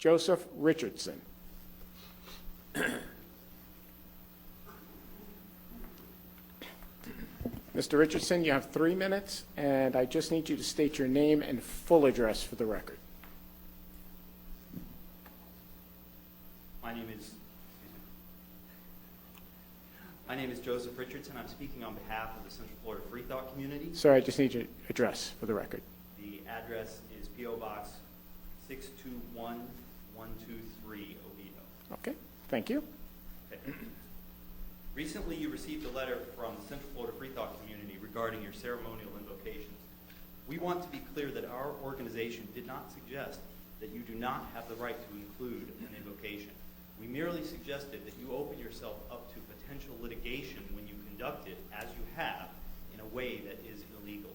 Joseph Richardson. Mr. Richardson, you have 3 minutes, and I just need you to state your name and full address for the record. My name is Joseph Richardson. I'm speaking on behalf of the Central Florida Freethought community. Sir, I just need your address for the record. The address is P.O. Box 621123, Oviedo. Okay, thank you. Okay. Recently, you received a letter from the Central Florida Freethought community regarding your ceremonial invocations. We want to be clear that our organization did not suggest that you do not have the right to include an invocation. We merely suggested that you open yourself up to potential litigation when you conduct it, as you have, in a way that is illegal.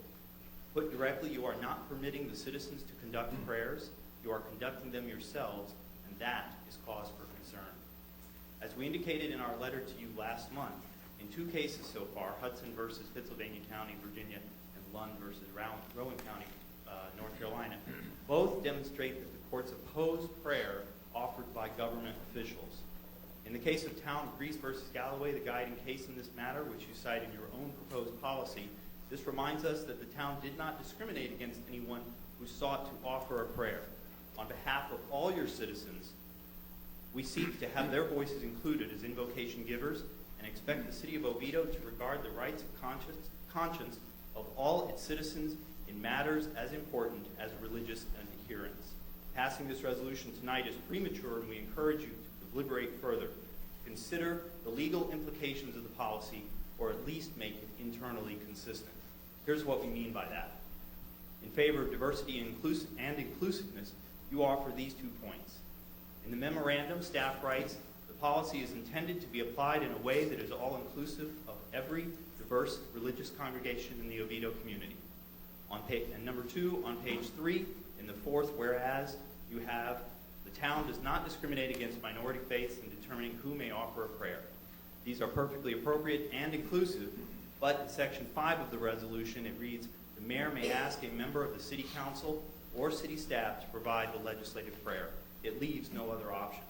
Put directly, you are not permitting the citizens to conduct prayers. You are conducting them yourselves, and that is cause for concern. As we indicated in our letter to you last month, in 2 cases so far, Hudson versus Pittsylvania County, Virginia, and Lund versus Rowan County, North Carolina, both demonstrate that the courts oppose prayer offered by government officials. In the case of Town of Greece versus Galloway, the guiding case in this matter, which you cite in your own proposed policy, this reminds us that the town did not discriminate against anyone who sought to offer a prayer. On behalf of all your citizens, we seek to have their voices included as invocation givers and expect the City of Oviedo to regard the rights of conscience of all its citizens in matters as important as religious adherence. Passing this resolution tonight is premature, and we encourage you to deliberate further. Consider the legal implications of the policy, or at least make it internally consistent. Here's what we mean by that. In favor of diversity and inclusiveness, you offer these 2 points. In the memorandum, staff writes, the policy is intended to be applied in a way that is all-inclusive of every diverse religious congregation in the Oviedo community. And number 2, on page 3, in the 4th whereas, you have, the town does not discriminate against minority faiths in determining who may offer a prayer. These are perfectly appropriate and inclusive, but in section 5 of the resolution, it reads, the mayor may ask a member of the city council or city staff to provide the legislative prayer. It leaves no other option.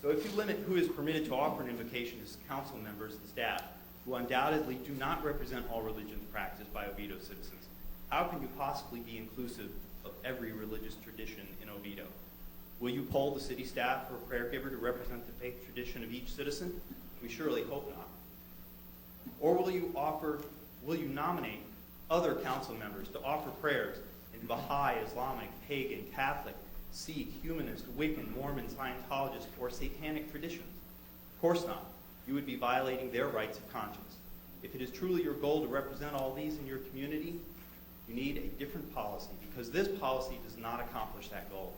So if you limit who is permitted to offer an invocation to council members and staff, who undoubtedly do not represent all religions practiced by Oviedo citizens, how can you possibly be inclusive of every religious tradition in Oviedo? Will you poll the city staff for a prayer giver to represent the faith tradition of each citizen? We surely hope not. Or will you nominate other council members to offer prayers in Baha'i, Islamic, pagan, Catholic, Sikh, humanist, Wiccan, Mormon, Scientologist, or satanic traditions? Of course not. You would be violating their rights of conscience. If it is truly your goal to represent all these in your community, you need a different policy, because this policy does not accomplish that goal.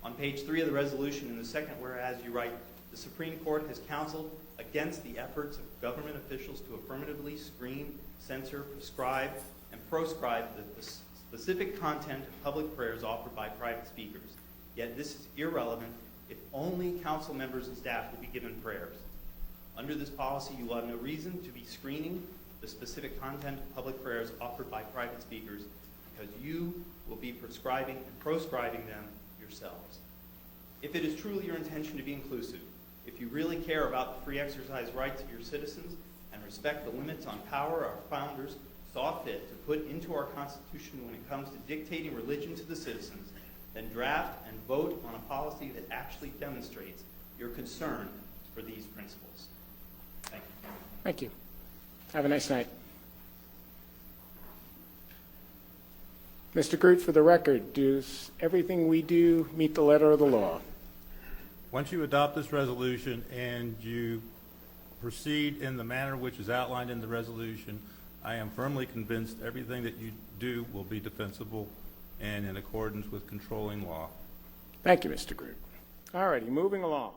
On page 3 of the resolution, in the 2nd whereas, you write, the Supreme Court has counseled against the efforts of government officials to affirmatively screen, censor, prescribe, and proscribe the specific content of public prayers offered by private speakers. Yet this is irrelevant if only council members and staff will be given prayers. Under this policy, you will have no reason to be screening the specific content of public prayers offered by private speakers, because you will be prescribing and proscribing them yourselves. If it is truly your intention to be inclusive, if you really care about the free exercise rights of your citizens and respect the limits on power our founders saw fit to put into our Constitution when it comes to dictating religion to the citizens, then draft and vote on a policy that actually demonstrates your concern for these principles. Thank you. Thank you. Have a nice night. Mr. Groot, for the record, does everything we do meet the letter of the law? Once you adopt this resolution and you proceed in the manner which is outlined in the resolution, I am firmly convinced everything that you do will be defensible and in accordance with controlling law. Thank you, Mr. Groot. All righty, moving along.